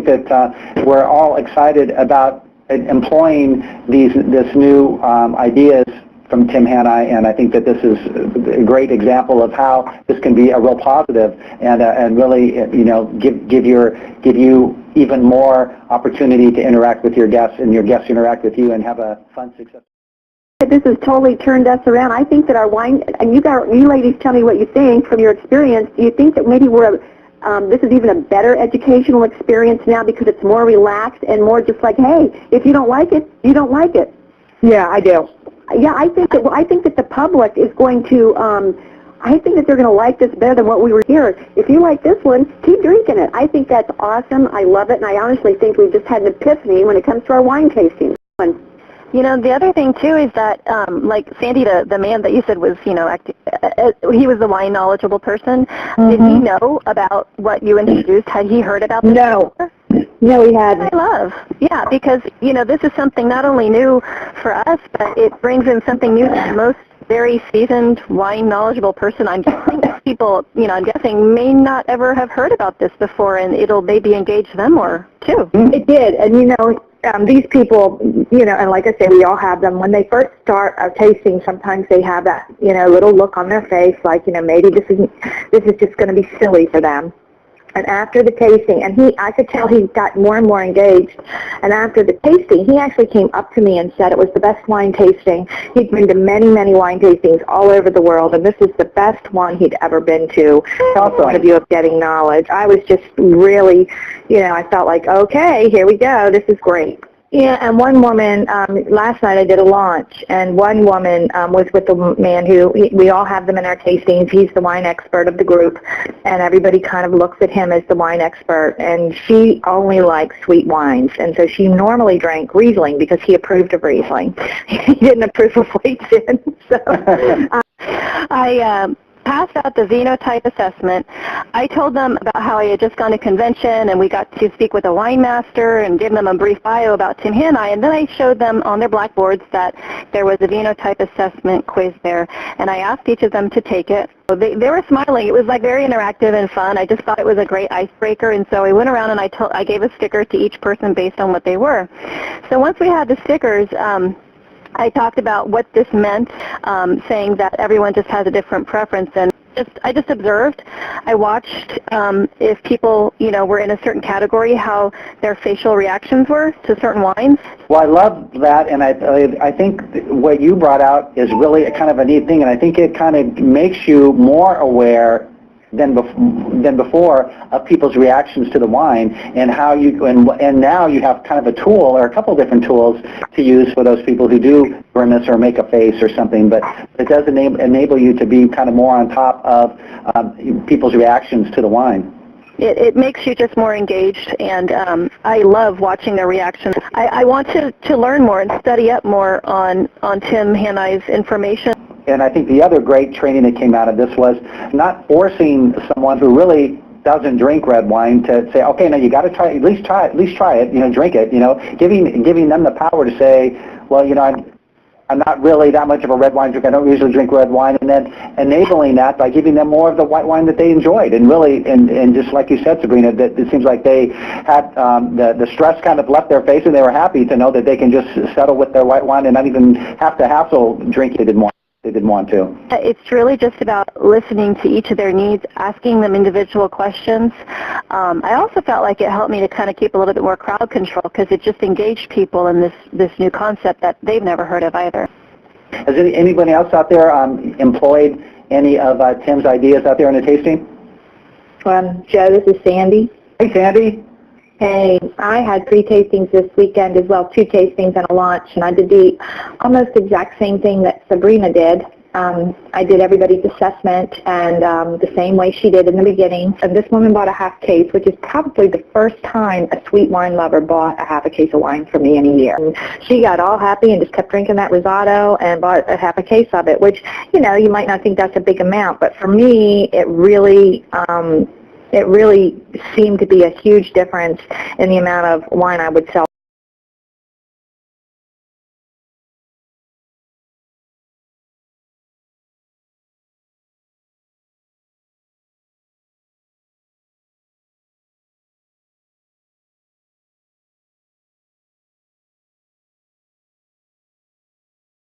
that we're all excited about employing this new ideas from Tim Hanni, and I think that this is a great example of how this can be a real positive and really give you even more opportunity to interact with your guests, and your guests interact with you and have a fun, successful. This has totally turned us around. I think that our wine, and you ladies tell me what you think from your experience. Do you think that maybe this is even a better educational experience now because it's more relaxed and more just like, hey, if you don't like it, you don't like it? Yeah, I do. Yeah, I think that the public is going to, I think that they're going to like this better than what we were here. If you like this one, keep drinking it. I think that's awesome. I love it, and I honestly think we've just had an epiphany when it comes to our wine tasting. You know, the other thing, too, is that, like Sandy, the man that you said was, he was the wine knowledgeable person. Mm-hmm. Did he know about what you introduced? Had he heard about this? No. No, he hadn't. Yeah, because, this is something not only new for us, but it brings in something new to most very seasoned, wine knowledgeable person. I'm guessing people, I'm guessing may not ever have heard about this before, and it'll maybe engage them more, too. It did, and these people, and like I say, we all have them. When they first start tasting, sometimes they have that, little look on their face, like, maybe this is just going to be silly for them. And after the tasting, and I could tell he got more and more engaged. And after the tasting, he actually came up to me and said it was the best wine tasting. He'd been to many, many wine tastings all over the world, and this is the best one he'd ever been to. Also, point of view of getting knowledge. I was just really, I felt like, okay, here we go. This is great. Yeah, and one woman, last night I did a launch, and one woman was with a man who, we all have them in our tastings. He's the wine expert of the group, and everybody kind of looks at him as the wine expert, and she only likes sweet wines, and so she normally drank Riesling because he approved of Riesling. He didn't approve of Weizen, so... I passed out the Vinotype assessment. I told them about how I had just gone to convention, and we got to speak with a wine master and give them a brief bio about Tim Hanni, and then I showed them on their blackboards that there was a Vinotype assessment quiz there, and I asked each of them to take it. They were smiling. It was like very interactive and fun. I just thought it was a great icebreaker, and so I went around and I gave a sticker to each person based on what they were. So once we had the stickers, I talked about what this meant, saying that everyone just has a different preference, and I just observed. I watched if people, were in a certain category, how their facial reactions were to certain wines. Well, I love that, and I think what you brought out is really a kind of a neat thing, and I think it kind of makes you more aware than before of people's reactions to the wine, and how and now you have kind of a tool or a couple of different tools to use for those people who do grimace or make a face or something, but it does enable you to be kind of more on top of people's reactions to the wine. It makes you just more engaged, and I love watching their reactions. I want to learn more and study up more on Tim Hanni's information. And I think the other great training that came out of this was not forcing someone who really doesn't drink red wine to say, okay, now you got to try, at least try it, drink it, giving them the power to say, well, I'm not really that much of a red wine drinker. I don't usually drink red wine, and then enabling that by giving them more of the white wine that they enjoyed, and really, and just like you said, Sabrina, that it seems like they had the stress kind of left their face, and they were happy to know that they can just settle with their white wine and not even have to hassle drink they didn't want to. It's really just about listening to each of their needs, asking them individual questions. I also felt like it helped me to kind of keep a little bit more crowd control, because it just engaged people in this new concept that they've never heard of either. Has anybody else out there employed any of Tim's ideas out there in the tasting? Joe, this is Sandy. Hey, Sandy. Hey, I had 3 tastings this weekend as well, 2 tastings and a launch, and I did the almost exact same thing that Sabrina did. I did everybody's assessment, and the same way she did in the beginning. And this woman bought a half case, which is probably the first time a sweet wine lover bought a half a case of wine from me in a year. And she got all happy and just kept drinking that risotto and bought a half a case of it, which, you might not think that's a big amount, but for me, it really seemed to be a huge difference in the amount of wine I would sell